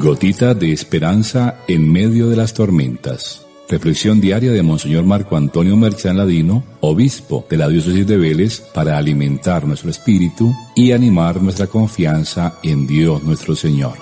Gotita de esperanza en medio de las tormentas. Reflexión diaria de Monseñor Marco Antonio Merchán Ladino, obispo de la diócesis de Vélez, para alimentar nuestro espíritu y animar nuestra confianza en Dios nuestro Señor.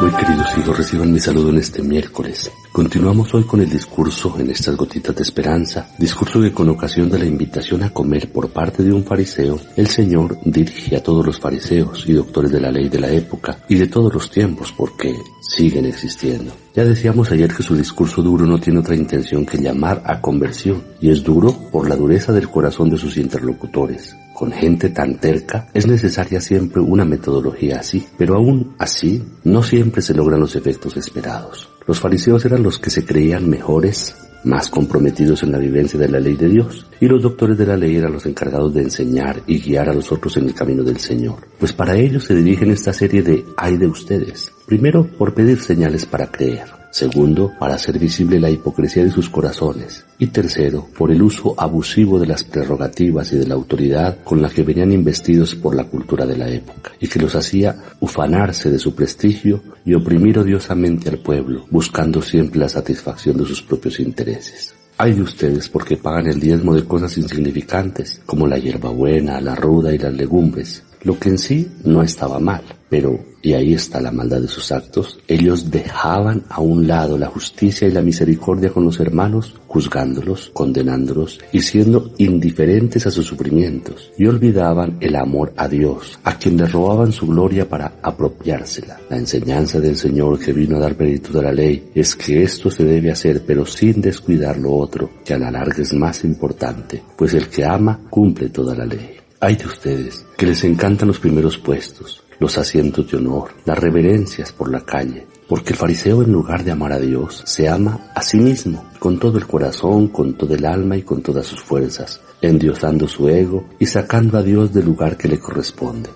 Muy queridos hijos, reciban mi saludo en este miércoles. Continuamos hoy con el discurso en estas gotitas de esperanza, discurso que con ocasión de la invitación a comer por parte de un fariseo, el Señor dirige a todos los fariseos y doctores de la ley de la época y de todos los tiempos, porque siguen existiendo. Ya decíamos ayer que su discurso duro no tiene otra intención que llamar a conversión, y es duro por la dureza del corazón de sus interlocutores. Con gente tan terca es necesaria siempre una metodología así, pero aún así no siempre se logran los efectos esperados. Los fariseos eran los que se creían mejores, más comprometidos en la vivencia de la ley de Dios, y los doctores de la ley eran los encargados de enseñar y guiar a los otros en el camino del Señor. Pues para ellos se dirigen esta serie de "ay de ustedes", primero por pedir señales para creer, segundo para hacer visible la hipocresía de sus corazones, y tercero por el uso abusivo de las prerrogativas y de la autoridad con la que venían investidos por la cultura de la época, y que los hacía ufanarse de su prestigio y oprimir odiosamente al pueblo, buscando siempre la satisfacción de sus propios intereses. Hay de ustedes porque pagan el diezmo de cosas insignificantes, como la hierbabuena, la ruda y las legumbres, lo que en sí no estaba mal, pero, y ahí está la maldad de sus actos, ellos dejaban a un lado la justicia y la misericordia con los hermanos, juzgándolos, condenándolos y siendo indiferentes a sus sufrimientos, y olvidaban el amor a Dios, a quien le robaban su gloria para apropiársela. La enseñanza del Señor, que vino a dar plenitud a la ley, es que esto se debe hacer, pero sin descuidar lo otro, que a la larga es más importante, pues el que ama cumple toda la ley. Hay de ustedes que les encantan los primeros puestos, los asientos de honor, las reverencias por la calle, porque el fariseo, en lugar de amar a Dios, se ama a sí mismo, con todo el corazón, con todo el alma y con todas sus fuerzas, endiosando su ego y sacando a Dios del lugar que le corresponde.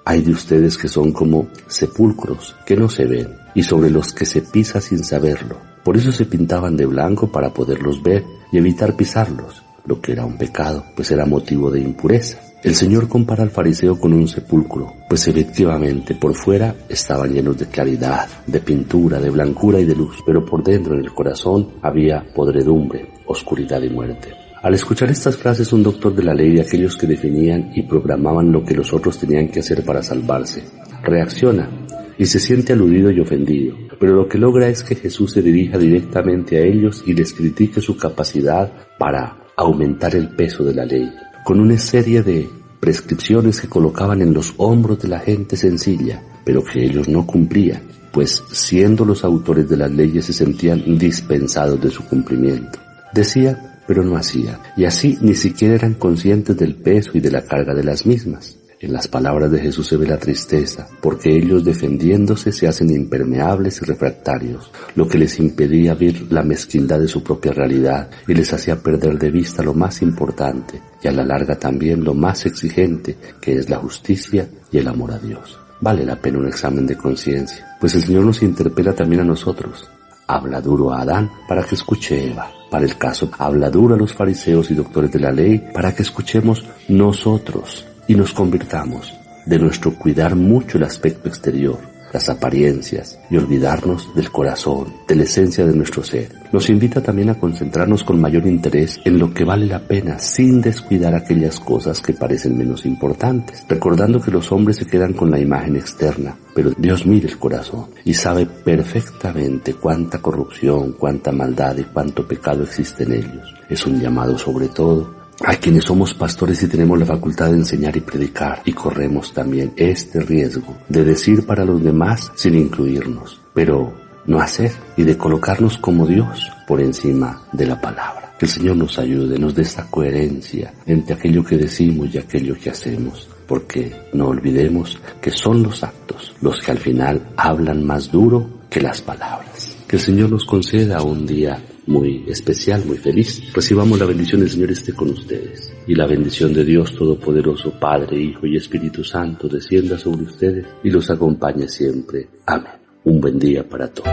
Hay de ustedes que son como sepulcros que no se ven y sobre los que se pisa sin saberlo. Por eso se pintaban de blanco para poderlos ver y evitar pisarlos, lo que era un pecado, pues era motivo de impureza. El Señor compara al fariseo con un sepulcro, pues efectivamente por fuera estaban llenos de claridad, de pintura, de blancura y de luz, pero por dentro en el corazón había podredumbre, oscuridad y muerte. Al escuchar estas frases, un doctor de la ley, de aquellos que definían y programaban lo que los otros tenían que hacer para salvarse, reacciona y se siente aludido y ofendido, pero lo que logra es que Jesús se dirija directamente a ellos y les critique su capacidad para aumentar el peso de la ley, con una serie de prescripciones que colocaban en los hombros de la gente sencilla, pero que ellos no cumplían, pues siendo los autores de las leyes se sentían dispensados de su cumplimiento. Decían, pero no hacían, y así ni siquiera eran conscientes del peso y de la carga de las mismas. En las palabras de Jesús se ve la tristeza, porque ellos defendiéndose se hacen impermeables y refractarios, lo que les impedía ver la mezquindad de su propia realidad y les hacía perder de vista lo más importante y a la larga también lo más exigente, que es la justicia y el amor a Dios. Vale la pena un examen de conciencia, pues el Señor nos interpela también a nosotros. Habla duro a Adán para que escuche Eva. Para el caso, habla duro a los fariseos y doctores de la ley para que escuchemos nosotros y nos convirtamos de nuestro cuidar mucho el aspecto exterior, las apariencias, y olvidarnos del corazón, de la esencia de nuestro ser. Nos invita también a concentrarnos con mayor interés en lo que vale la pena, sin descuidar aquellas cosas que parecen menos importantes, recordando que los hombres se quedan con la imagen externa, pero Dios mira el corazón y sabe perfectamente cuánta corrupción, cuánta maldad y cuánto pecado existe en ellos. Es un llamado sobre todo a quienes somos pastores y tenemos la facultad de enseñar y predicar, y corremos también este riesgo de decir para los demás sin incluirnos, pero no hacer, y de colocarnos como Dios por encima de la palabra. Que el Señor nos ayude, nos dé esta coherencia entre aquello que decimos y aquello que hacemos, porque no olvidemos que son los actos los que al final hablan más duro que las palabras. Que el Señor nos conceda un día muy especial, muy feliz. Recibamos la bendición del Señor esté con ustedes. Y la bendición de Dios Todopoderoso, Padre, Hijo y Espíritu Santo, descienda sobre ustedes y los acompañe siempre. Amén. Un buen día para todos.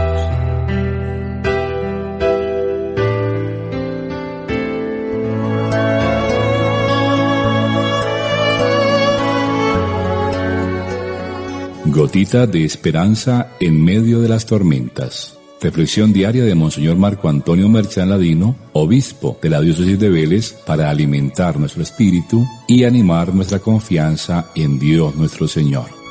Gotita de esperanza en medio de las tormentas. Reflexión diaria de Monseñor Marco Antonio Merchán Ladino, obispo de la diócesis de Vélez, para alimentar nuestro espíritu y animar nuestra confianza en Dios nuestro Señor.